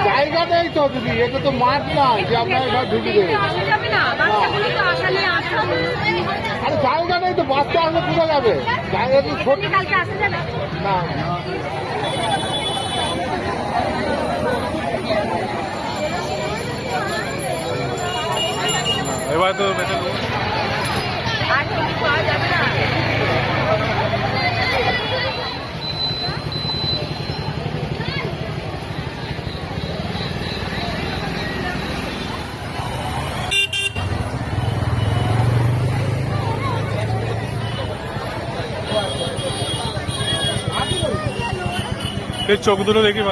জায়গা নেই তো দিদি, এটা তো মাঠ না যে আপনার এখানে ঢুকে দেবে। আরে জায়গা নেই তো, বাচ্চা আসলে কোথায় যাবে? জায়গা তো ছোট না। এবার তো বেতন চোখ দুটো দেখি